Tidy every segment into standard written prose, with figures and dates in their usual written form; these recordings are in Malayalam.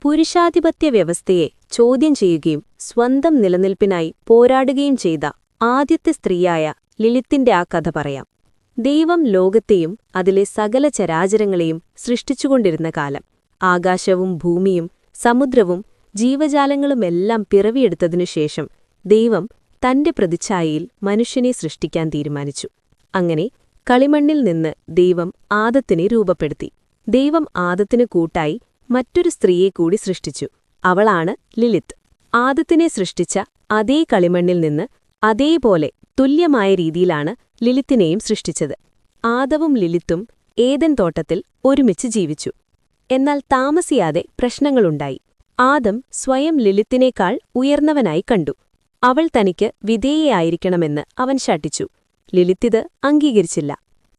പുരുഷാധിപത്യ വ്യവസ്ഥയെ ചോദ്യം ചെയ്യുകയും സ്വന്തം നിലനിൽപ്പിനായി പോരാടുകയും ചെയ്ത ആദ്യത്തെ സ്ത്രീയായ ലിലിത്തിന്റെ ആ കഥ പറയാം. ദൈവം ലോകത്തെയും അതിലെ സകല ചരാചരങ്ങളെയും സൃഷ്ടിച്ചുകൊണ്ടിരുന്ന കാലം. ആകാശവും ഭൂമിയും സമുദ്രവും ജീവജാലങ്ങളുമെല്ലാം പിറവിയെടുത്തതിനുശേഷം ദൈവം തന്റെ പ്രതിച്ഛായയിൽ മനുഷ്യനെ സൃഷ്ടിക്കാൻ തീരുമാനിച്ചു. അങ്ങനെ കളിമണ്ണിൽ നിന്ന് ദൈവം ആദത്തിനെ രൂപപ്പെടുത്തി. ദൈവം ആദത്തിന് കൂട്ടായി മറ്റൊരു സ്ത്രീയെ കൂടി സൃഷ്ടിച്ചു. അവളാണ് ലിലിത്ത്. ആദത്തിനെ സൃഷ്ടിച്ച അതേ കളിമണ്ണിൽ നിന്ന് അതേപോലെ തുല്യമായ രീതിയിലാണ് ലിലിത്തിനെയും സൃഷ്ടിച്ചത്. ആദവും ലിലിത്തും ഏദൻ തോട്ടത്തിൽ ഒരുമിച്ച് ജീവിച്ചു. എന്നാൽ താമസിയാതെ പ്രശ്നങ്ങളുണ്ടായി. ആദം സ്വയം ലിലിത്തിനേക്കാൾ ഉയർന്നവനായി കണ്ടു. അവൾ തനിക്ക് വിധേയയായിരിക്കണമെന്ന് അവൻ ശഠിച്ചു. ലിലിത്തിത് അംഗീകരിച്ചില്ല.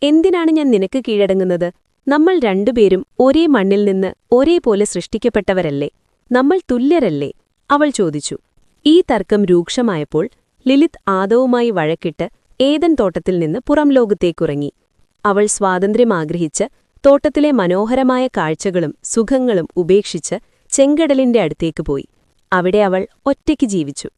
എന്തിനാണ് ഞാൻ നിനക്ക് കീഴടങ്ങുന്നത്? നമ്മൾ രണ്ടുപേരും ഒരേ മണ്ണിൽ നിന്ന് ഒരേപോലെ സൃഷ്ടിക്കപ്പെട്ടവരല്ലേ? നമ്മൾ തുല്യരല്ലേ? അവൾ ചോദിച്ചു. ഈ തർക്കം രൂക്ഷമായപ്പോൾ ലിലിത്ത് ആദവുമായി വഴക്കിട്ട് ഏദൻ തോട്ടത്തിൽ നിന്ന് പുറം ലോകത്തേക്കുറങ്ങി. അവൾ സ്വാതന്ത്ര്യം ആഗ്രഹിച്ച് തോട്ടത്തിലെ മനോഹരമായ കാഴ്ചകളും സുഖങ്ങളും ഉപേക്ഷിച്ച് ചെങ്കടലിന്റെ അടുത്തേക്ക് പോയി. അവിടെ അവൾ ഒറ്റയ്ക്ക് ജീവിച്ചു.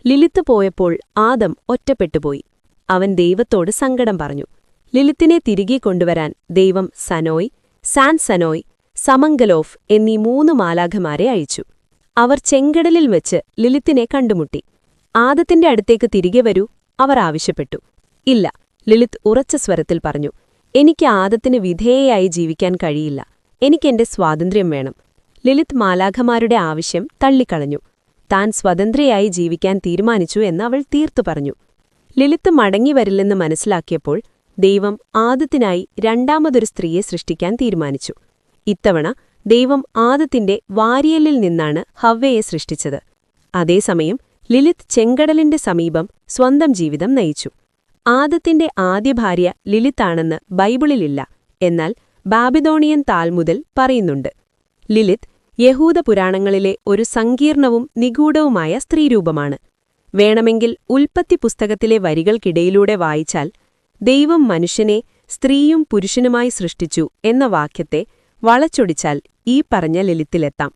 ലിലിത്ത് പോയപ്പോൾ ആദം ഒറ്റപ്പെട്ടുപോയി. അവൻ ദൈവത്തോട് സങ്കടം പറഞ്ഞു. ലിലിത്തിനെ തിരികെ കൊണ്ടുവരാൻ ദൈവം സനോയ്, സാൻ സനോയ്, സമങ്കലോഫ് എന്നീ 3 മാലാഖമാരെ അയച്ചു. അവർ ചെങ്കടലിൽ വെച്ച് ലിലിത്തിനെ കണ്ടുമുട്ടി. ആദത്തിന്റെ അടുത്തേക്ക് തിരികെ വരൂ, അവർ ആവശ്യപ്പെട്ടു. ഇല്ല, ലിലിത്ത് ഉറച്ച സ്വരത്തിൽ പറഞ്ഞു. എനിക്ക് ആദത്തിന് വിധേയയായി ജീവിക്കാൻ കഴിയില്ല. എനിക്കെന്റെ സ്വാതന്ത്ര്യം വേണം. ലിലിത്ത് മാലാഖമാരുടെ ആവശ്യം തള്ളിക്കളഞ്ഞു. താൻ സ്വതന്ത്രയായി ജീവിക്കാൻ തീരുമാനിച്ചു എന്ന് അവൾ തീർത്തു പറഞ്ഞു. ലിലിത്ത് മടങ്ങിവരില്ലെന്ന് മനസ്സിലാക്കിയപ്പോൾ ദൈവം ആദത്തിനായി രണ്ടാമതൊരു സ്ത്രീയെ സൃഷ്ടിക്കാൻ തീരുമാനിച്ചു. ഇത്തവണ ദൈവം ആദത്തിന്റെ വാരിയലിൽ നിന്നാണ് ഹവ്വയെ സൃഷ്ടിച്ചത്. അതേസമയം ലിലിത്ത് ചെങ്കടലിന്റെ സമീപം സ്വന്തം ജീവിതം നയിച്ചു. ആദത്തിന്റെ ആദ്യ ഭാര്യ ലിലിത്താണെന്ന് ബൈബിളിലില്ല, എന്നാൽ ബാബിലോണിയൻ താൽമുദിൽ പറയുന്നുണ്ട്. ലിലിത്ത് യഹൂദ പുരാണങ്ങളിലെ ഒരു സങ്കീർണവും നിഗൂഢവുമായ സ്ത്രീരൂപമാണ്. വേണമെങ്കിൽ ഉൽപ്പത്തി പുസ്തകത്തിലെ വരികൾക്കിടയിലൂടെ വായിച്ചാൽ ദൈവം മനുഷ്യനെ സ്ത്രീയും പുരുഷനുമായി സൃഷ്ടിച്ചു എന്ന വാക്യത്തെ വളച്ചൊടിച്ചാൽ ഈ പറഞ്ഞ ലിലിത്തിലെത്താം.